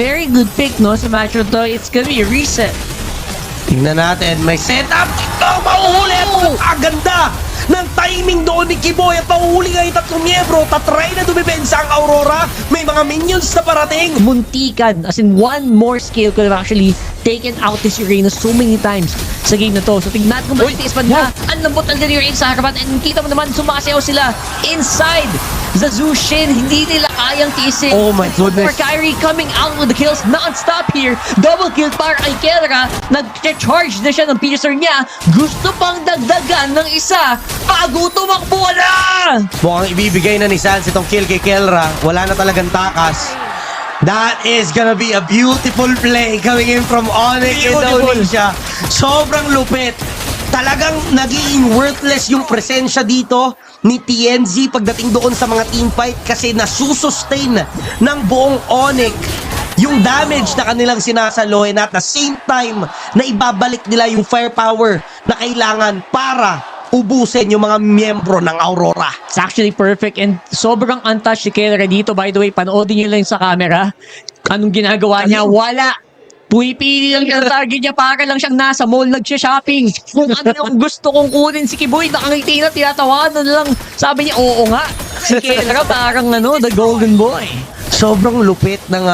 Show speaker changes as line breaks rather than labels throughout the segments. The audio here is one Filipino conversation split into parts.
Very good pick, no, sa match to. It's gonna be a reset.
Tingnan natin, may setup. Ito, mahuhuli. Ang ganda ng timing doon ni Kiboy at mahuhuli nga yung tatlong miyembro. Tatry na dumipensa ang Aurora. May mga minions na parating.
Muntikan, as in one more skill could have actually taken out this Uranus so many times sa game na to. So tignan natin kung matitis pa na. Ang lambot talaga ni Uranus sa harapan, and kita mo naman sumasayaw sila inside Zazushin. Hindi nila kayang tiisin.
Oh my goodness.
For Kyrie coming out with the kills non-stop here. Double kill para kay Kelra. Nag-charge na siya ng piercer niya. Gusto pang dagdagan ng isa bago tumakbo na!
Mukhang ibibigay na ni Sans itong kill kay Kelra. Wala na talagang takas. That is gonna be a beautiful play coming in from Onyx Indonesia. Sobrang lupit. Talagang naging worthless yung presensya dito ni TNZ pagdating doon sa mga teamfight kasi nasusustain ng buong Onyx yung damage na kanilang sinasalo, and at the same time na ibabalik nila yung firepower na kailangan para ubusin yung mga miyembro ng Aurora.
It's actually perfect, and sobrang untouched si Kelra dito. By the way, panoodin nyo lang sa camera. Anong ginagawa niya? Wala! Pumipili lang siya sa target niya, para lang siyang nasa mall nag-shopping. Kung ano yung gusto kong kunin si Kiboy, nakangiti na, tinatawanan lang. Sabi niya, oo nga. Si Kelra parang the golden boy.
Sobrang lupit ng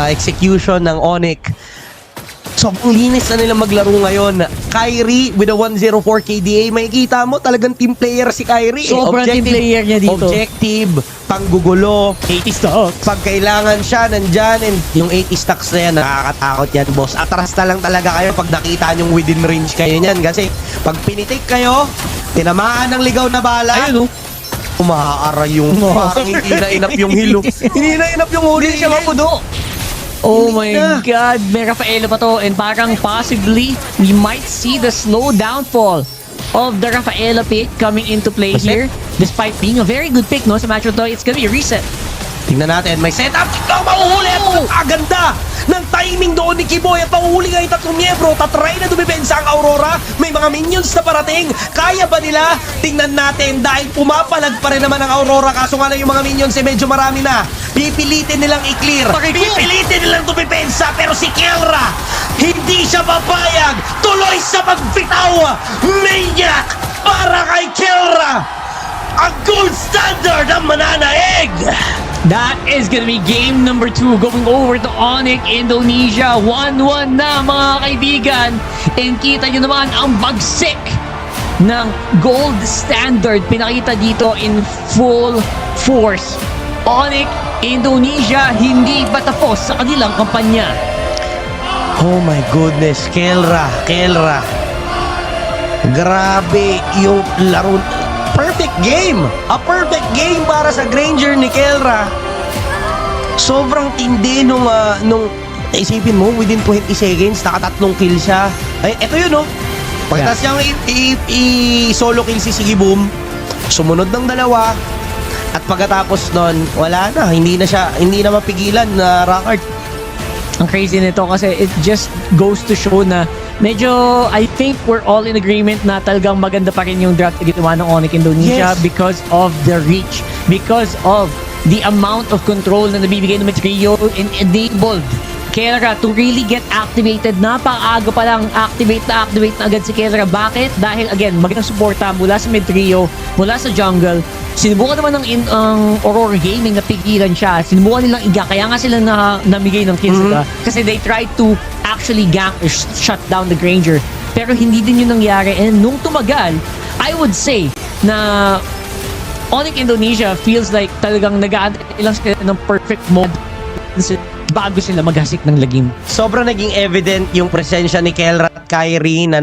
execution ng Onyx. Sobrang linis na nila maglaro ngayon. Kyrie with a 104 KDA. Makikita mo talagang team player si Kyrie.
Sobrang team player niya dito.
Objective, panggugulo.
80 stocks.
Pag kailangan siya, nandyan. And yung 80 stocks na yan, nakakatakot yan, boss. Atras na lang talaga kayo pag nakita nyong within range kayo niyan. Kasi pag pinitik kayo, tinamaan ng ligaw na bala.
Ayun,
umaaray yung parang hindi na inap yung hilo. Hindi na inap yung huli.
Hindi siya mapudo. Oh
Hindi
my
na.
God, may Rafaela pa to, and parang possibly we might see the slow downfall of the Rafaela pick coming into play here. Despite being a very good pick, no, sa match to, it's gonna be a reset.
Tingnan natin, may setup. Ito, mahuhuli. Ang ganda ng timing doon ni Kiboy at mahuhuli nga yung tatlong miyembro. Tatry na dumipensa ang Aurora. May mga minions na parating. Kaya ba nila? Tingnan natin dahil pumapalag pa rin naman ang Aurora. Kaso nga lang yung mga minions medyo marami na. Pipilitin nilang i-clear. Pipilitin nilang dumipensa. Pero si Kelra, hindi siya papayag. Tuloy sa pagbitaw. Maniac para kay Kelra. Ang gold standard ang mananaig.
That is gonna be game number 2 going over to Onyx Indonesia. 1-1 na, mga kaibigan. And kita nyo naman ang bagsik ng gold standard pinakita dito in full force. Onyx Indonesia hindi pa tapos sa kanilang kampanya.
Oh my goodness, Kelra. Grabe yung laro. Perfect game! A perfect game para sa Granger ni Kelra. Sobrang tindi nung isipin mo, within 20 seconds, nakatatlong kill siya. Ay, eto yun, no? Pagkatapos niyang i-solo kill si Siggy Boom, sumunod ng dalawa, at pagkatapos nun, wala na. Hindi na mapigilan na Rockart.
Ang crazy nito kasi it just goes to show na medyo, I think we're all in agreement na talagang maganda pa rin yung draft na ginawa ng Onyx Indonesia.
Yes.
Because of the reach, because of the amount of control na nabibigay ng trio, and enabled Kelra to really get activated. Napakaaga pa lang, activate na agad si Kelra. Bakit? Dahil again, magandang suporta mula sa mid trio, mula sa jungle. Sinubukan naman ng Aurora Gaming na pigilan siya. Sinubukan nilang iga, kaya nga sila namigay ng kills kasi they tried to actually gank or shut down the Granger. Pero hindi din yun nangyari, and nung tumagal, I would say na Onyx Indonesia feels like talagang nag-aantay lang sila ng perfect mode bago sila maghasik ng lagim.
Sobrang naging evident yung presensya ni Kelra at Kyrie na